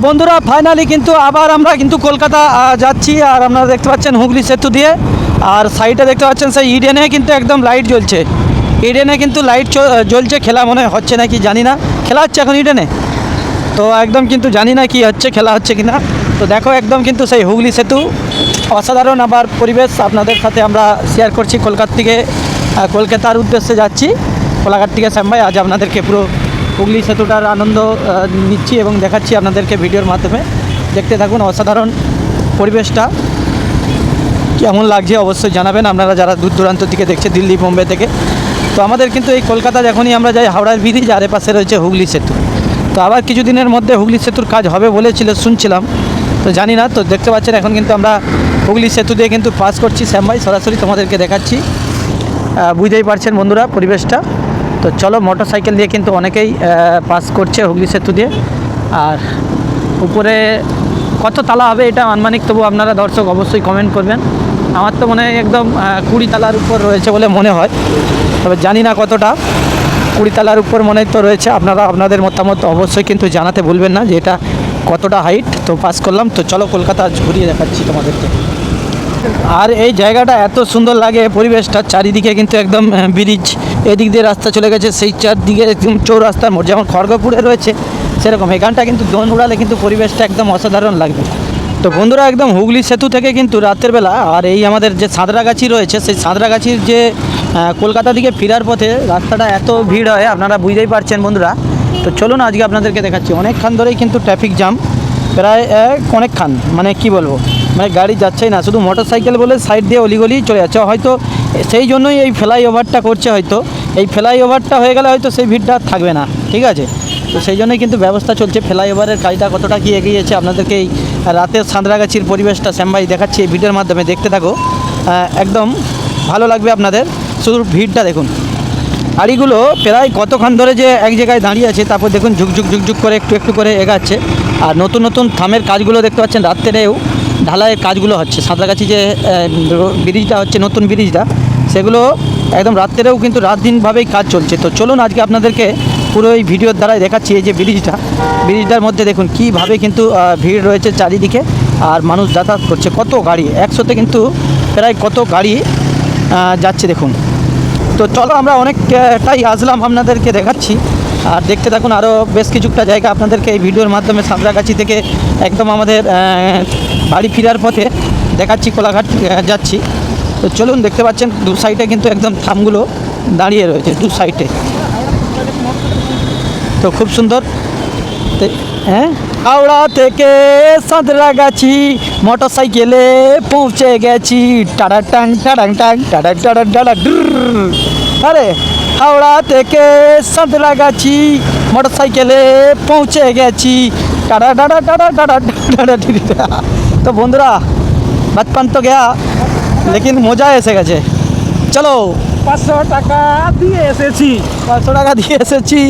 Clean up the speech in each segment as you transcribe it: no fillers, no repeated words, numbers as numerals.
বন্ধুরা ফাইনালি কিন্তু আবার আমরা কিন্তু কলকাতা যাচ্ছি। আর আপনারা দেখতে পাচ্ছেন হুগলি সেতু দিয়ে, আর সাইডে দেখতে পাচ্ছেন সেই ইডেনে কিন্তু একদম লাইট জ্বলছে। ইডেনে কিন্তু লাইট জ্বলছে, খেলা মনে হচ্ছে না কি জানি না, খেলা হচ্ছে এখন ইডেনে, তো একদম কিন্তু জানি না কি হচ্ছে, খেলা হচ্ছে কি না। তো দেখো একদম কিন্তু সেই হুগলি সেতু অসাধারণ আবার পরিবেশ আপনাদের সাথে আমরা শেয়ার করছি। কলকাতার উদ্দেশ্যে যাচ্ছি, কোলাঘাট থেকে শ্যামভাই। আজ আপনাদেরকে পুরো হুগলি সেতুটার আনন্দ নিচ্ছি এবং দেখাচ্ছি আপনাদেরকে ভিডিওর মাধ্যমে। দেখতে থাকুন অসাধারণ পরিবেশটা, কেমন লাগছে অবশ্যই জানাবেন আপনারা যারা দূর দূরান্ত থেকে দেখছে, দিল্লি বোম্বে থেকে। তো আমাদের কিন্তু এই কলকাতা যখনই আমরা যাই হাওড়ার ব্রিজ, আর পাশে রয়েছে হুগলি সেতু। তো আবার কিছুদিনের মধ্যে হুগলি সেতুর কাজ হবে বলেছিল শুনছিলাম, তো জানি না। তো দেখতে পাচ্ছেন এখন কিন্তু আমরা হুগলি সেতু দিয়ে কিন্তু পাস করছি শ্যামভাই, সরাসরি তোমাদেরকে দেখাচ্ছি। বুঝতেই পারছেন বন্ধুরা পরিবেশটা। তো চলো, মোটর সাইকেল দিয়ে কিন্তু অনেকেই পাস করছে হুগলি সেতু দিয়ে। আর উপরে কত তালা হবে এটা আনুমানিক, তবু আপনারা দর্শক অবশ্যই কমেন্ট করবেন। আমার তো মনে হয় একদম 20 তালার উপর রয়েছে বলে মনে হয়, তবে জানি না কতটা। 20 তালার উপর মনে তো রয়েছে। আপনারা আপনাদের মতামত অবশ্যই কিন্তু জানাতে ভুলবেন না যে এটা কতটা হাইট। তো পাস করলাম, তো চলো কলকাতা ঘুরিয়ে দেখাচ্ছি তোমাদেরকে। আর এই জায়গাটা এত সুন্দর লাগে, পরিবেশটা চারিদিকে কিন্তু একদম ব্রিজ, এদিক দিয়ে রাস্তা চলে গেছে, সেই চারদিকে একদম চৌরাস্তার মোড় যেমন খড়গপুরে রয়েছে সেরকম এখানটা কিন্তু ড্রোন উড়ালে কিন্তু পরিবেশটা একদম অসাধারণ লাগবে। তো বন্ধুরা একদম হুগলি সেতু থেকে কিন্তু রাতের বেলা, আর এই আমাদের যে সাঁতরাগাছি রয়েছে, সেই সাঁতরাগাছির যে কলকাতা দিকে ফেরার পথে রাস্তাটা এত ভিড় হয় আপনারা বুঝতেই পারছেন বন্ধুরা। তো চলুন আজকে আপনাদেরকে দেখাচ্ছি। অনেকক্ষণ ধরেই কিন্তু ট্রাফিক জ্যাম, প্রায় অনেকক্ষণ, মানে কি বলবো, মানে গাড়ি যাচ্ছেই না, শুধু মোটর সাইকেল বলে সাইড দিয়ে অলিগলি চলে যাচ্ছে। হয়তো সেই জন্যই এই ফ্লাইওভারটা করছে, হয়তো এই ফ্লাইওভারটা হয়ে গেলে হয়তো সেই ভিড়টা থাকবে না, ঠিক আছে। তো সেই জন্যই কিন্তু ব্যবস্থা চলছে। ফ্লাইওভারের কাজটা কতটা কি এগিয়েছে আপনাদেরকে এই রাতের সাঁতরাগাছির পরিবেশটা শ্যামভাই দেখাচ্ছি এই ভিডিওর মাধ্যমে। দেখতে থাকো, একদম ভালো লাগবে আপনাদের। শুধু ভিড়টা দেখুন, গাড়িগুলো প্রায় কতক্ষণ ধরে যে এক জায়গায় দাঁড়িয়ে আছে, তারপর দেখুন ঝুকঝুক ঝুকঝুক করে একটু একটু করে এগাচ্ছে। আর নতুন নতুন থামের কাজগুলো দেখতে পাচ্ছেন, রাত্রেও ঢালাইয়ের কাজগুলো হচ্ছে। সাঁতরাগাছি যে ব্রিজটা হচ্ছে, নতুন ব্রিজটা, সেগুলো একদম রাত্রেও কিন্তু রাত দিনভাবেই কাজ চলছে। তো চলুন আজকে আপনাদেরকে পুরো এই ভিডিওর দ্বারাই দেখাচ্ছি এই যে ব্রিজটার মধ্যে দেখুন কীভাবে কিন্তু ভিড় রয়েছে চারিদিকে, আর মানুষ যাতায়াত করছে। কত গাড়ি একসাথে কিন্তু প্রায় কত গাড়ি যাচ্ছে দেখুন। তো চলো আমরা অনেকটাই আসলাম, আপনাদেরকে দেখাচ্ছি। আর দেখতে থাকুন আরও বেশ কিছুটা জায়গা আপনাদেরকে এই ভিডিওর মাধ্যমে সাঁতরাগাছি থেকে একদম আমাদের বাড়ি ফেরার পথে দেখাচ্ছি, কোলাঘাট যাচ্ছি। তো চলুন, দেখতে পাচ্ছেন দু সাইডে কিন্তু একদম থামগুলো দাঁড়িয়ে রয়েছে দু সাইডে, তো খুব সুন্দর। হ্যাঁ, হাওড়া থেকে সাঁতরাগাছি মোটর সাইকেলে পৌঁছে গেছি। Ta-da tongue টাডাং tongue ta-da ta-da ta-da. আরে হাওড়া থেকে সাঁতরাগাছি মোটর সাইকেলে পৌঁছে গেছি। Ta-da ta-da ta-da ta-da ta-da. তো বন্ধুরা बचपन तो गया लेकिन মজা এসে গেছে। চলো 500 টাকা দিয়ে এসেছি, 500 টাকা দিয়ে এসেছি।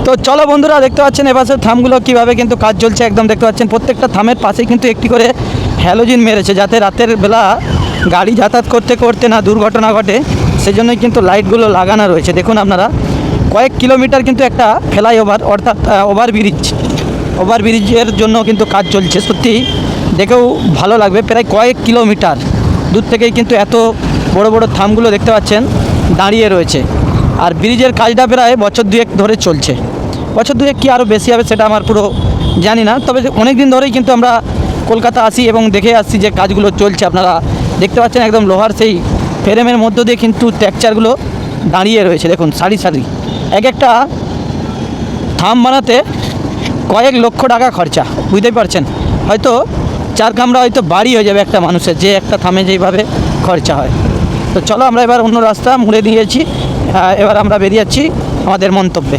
তো চলো বন্ধুরা, দেখতে পাচ্ছেন এপাশে থামগুলো কীভাবে কিন্তু কাজ চলছে। একদম দেখতে পাচ্ছেন প্রত্যেকটা থামের পাশে কিন্তু একটি করে হ্যালোজিন মেরেছে, যাতে রাতের বেলা গাড়ি যাতায়াত করতে করতে না দুর্ঘটনা ঘটে, সেই জন্যই কিন্তু লাইটগুলো লাগানো রয়েছে। দেখুন আপনারা কয়েক কিলোমিটার কিন্তু একটা ফ্লাইওভার অর্থাৎ ওভারব্রিজের জন্য কিন্তু কাজ চলছে। সত্যি দেখেও ভালো লাগবে, প্রায় কয়েক কিলোমিটার দূর থেকেই কিন্তু এত বড় বড় থামগুলো দেখতে পাচ্ছেন দাঁড়িয়ে রয়েছে। আর ব্রিজের কাজটা প্রায় বছর দুয়েক ধরে চলছে। বছর দুয়েক কি আরও বেশি হবে সেটা আমার পুরো জানি না, তবে অনেক দিন ধরেই কিন্তু আমরা কলকাতা আসি এবং দেখে আসছি যে কাজগুলো চলছে। আপনারা দেখতে পাচ্ছেন একদম লোহার সেই ফ্রেমের মধ্য দিয়ে কিন্তু স্ট্রাকচারগুলো দাঁড়িয়ে রয়েছে। দেখুন সারি সারি, এক একটা থাম বানাতে কয়েক লক্ষ টাকা খরচা, বুঝতেই পারছেন। হয়তো 4 কামরা হয়তো বাড়ি হয়ে যাবে একটা মানুষের, যে একটা থামে যেইভাবে খরচা হয়। তো চলো আমরা এবার অন্য রাস্তা মুড়ে নিয়েছি, এবার আমরা বেরিয়ে যাচ্ছি আমাদের মন্তব্যে।